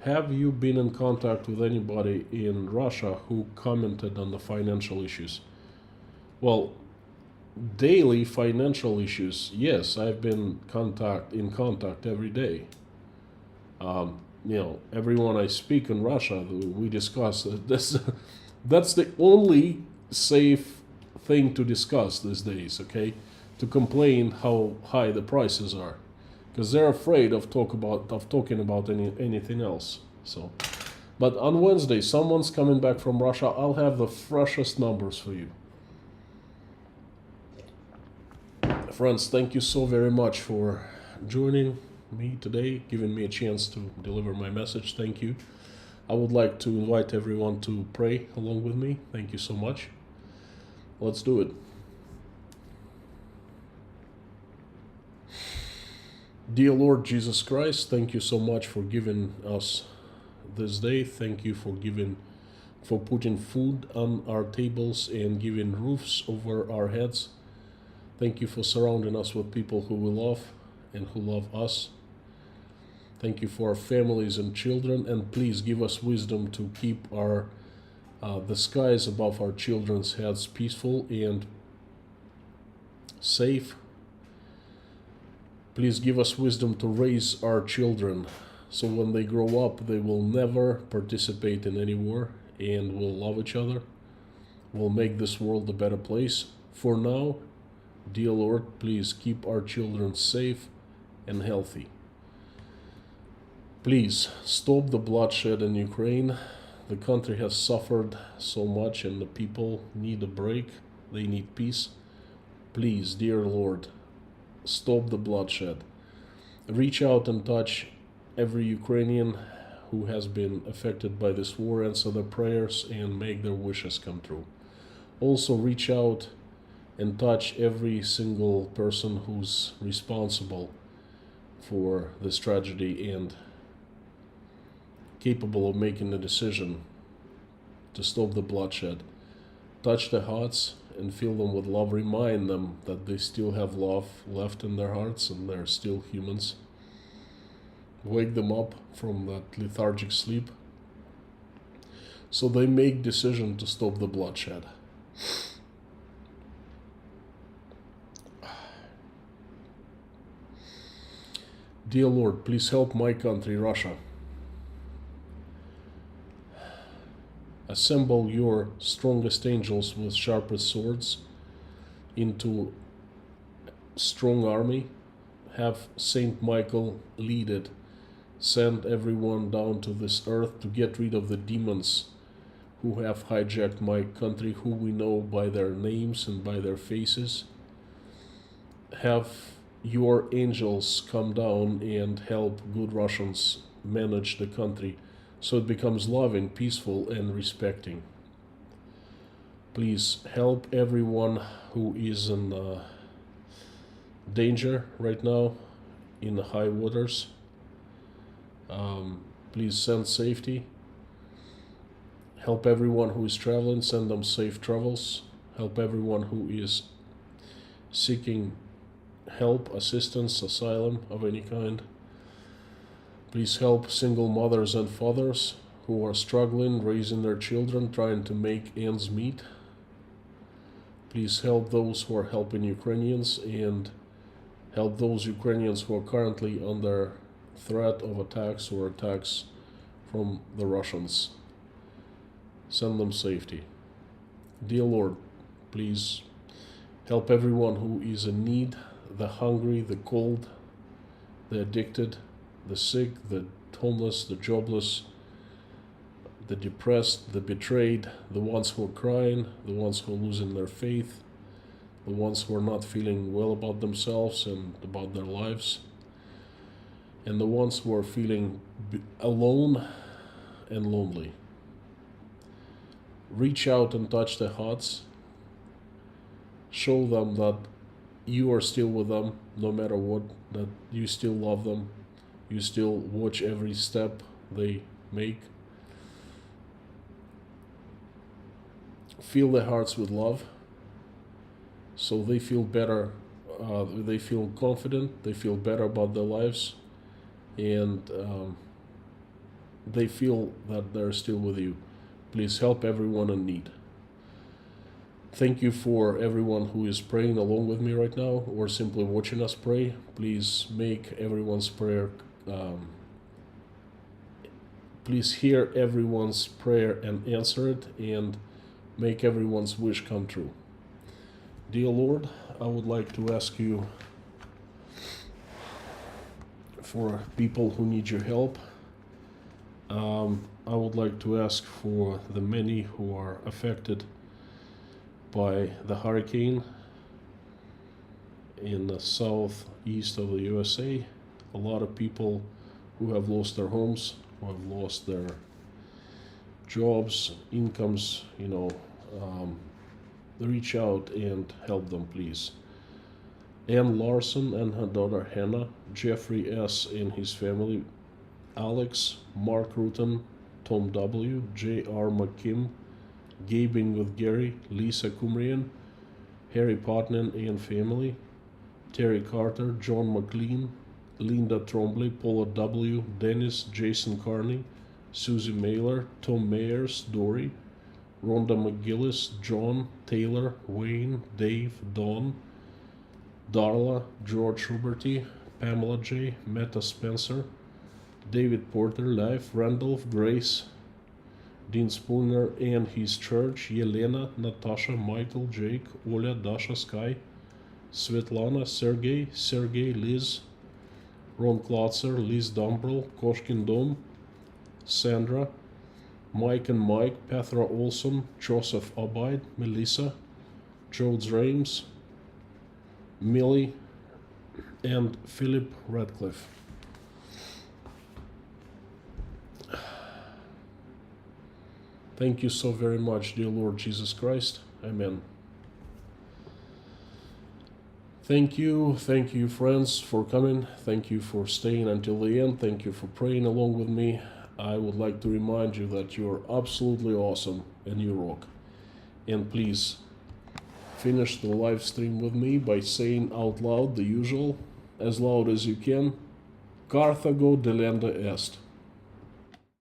have you been in contact with anybody in Russia who commented on the financial issues? Well, daily financial issues, yes, I've been in contact every day. Everyone I speak in Russia, we discuss this. That's the only safe thing to discuss these days, okay? To complain how high the prices are, because they're afraid of talking about anything else. So, but on Wednesday, someone's coming back from Russia. I'll have the freshest numbers for you. Friends, thank you so very much for joining me today, giving me a chance to deliver my message. Thank you. I would like to invite everyone to pray along with me. Thank you so much. Let's do it. Dear Lord Jesus Christ, thank you so much for giving us this day. Thank you for putting food on our tables and giving roofs over our heads. Thank you for surrounding us with people who we love and who love us. Thank you for our families and children, and please give us wisdom to keep the skies above our children's heads peaceful and safe Please give us wisdom to raise our children so when they grow up, they will never participate in any war and will love each other, will make this world a better place. For now, dear Lord, please keep our children safe and healthy. Please stop the bloodshed in Ukraine. The country has suffered so much and the people need a break. They need peace. Please, dear Lord, stop the bloodshed. Reach out and touch every Ukrainian who has been affected by this war, answer their prayers and make their wishes come true. Also reach out and touch every single person who's responsible for this tragedy and capable of making a decision to stop the bloodshed. Touch their hearts and fill them with love. Remind them that they still have love left in their hearts and they're still humans. Wake them up from that lethargic sleep so they make decision to stop the bloodshed. Dear Lord, please help my country, Russia. Assemble your strongest angels with sharpest swords into strong army. Have Saint Michael lead it. Send everyone down to this earth to get rid of the demons who have hijacked my country, who we know by their names and by their faces. Have your angels come down and help good Russians manage the country so it becomes loving, peaceful, and respecting. Please help everyone who is in danger right now in the high waters. Please send safety. Help everyone who is traveling, send them safe travels. Help everyone who is seeking help, assistance, asylum of any kind. Please help single mothers and fathers who are struggling, raising their children, trying to make ends meet. Please help those who are helping Ukrainians and help those Ukrainians who are currently under threat of attacks or attacks from the Russians. Send them safety. Dear Lord, please help everyone who is in need, the hungry, the cold, the addicted, the sick, the homeless, the jobless, the depressed, the betrayed, the ones who are crying, the ones who are losing their faith, the ones who are not feeling well about themselves and about their lives, and the ones who are feeling alone and lonely. Reach out and touch their hearts. Show them that you are still with them no matter what, that you still love them, you still watch every step they make. Fill their hearts with love so they feel better, they feel confident, they feel better about their lives, and they feel that they're still with you. Please help everyone in need. Thank you for everyone who is praying along with me right now or simply watching us pray. Please make everyone's prayer, please hear everyone's prayer and answer it, and make everyone's wish come true. Dear Lord, I would like to ask you for people who need your help. I would like to ask for the many who are affected by the hurricane in the southeast of the USA. A lot of people who have lost their homes, who have lost their jobs, incomes, reach out and help them, please. Ann Larson and her daughter Hannah, Jeffrey S. and his family, Alex, Mark Rutan, Tom W., J.R. McKim, Gabing with Gary, Lisa Kumrian, Harry Potnan and family, Terry Carter, John McLean, Linda Trombley, Paula W., Dennis, Jason Carney, Susie Mailer, Tom Mayers, Dory, Rhonda McGillis, John, Taylor, Wayne, Dave, Don, Darla, George Huberty, Pamela J., Meta Spencer, David Porter, Life, Randolph, Grace, Dean Spooner and his church, Yelena, Natasha, Michael, Jake, Oля, Dasha, Sky, Svetlana, Sergey, Liz, Ron Klotzer, Liz Dumbrell, Koshkin Dom, Sandra, Mike and Mike, Petra Olson, Joseph Abide, Melissa, George Rames, Millie, and Philip Radcliffe. Thank you so very much, dear Lord Jesus Christ. Amen. Thank you, friends, for coming. Thank you for staying until the end. Thank you for praying along with me. I would like to remind you that you're absolutely awesome and you rock. And please finish the live stream with me by saying out loud the usual, as loud as you can, Carthago delenda est.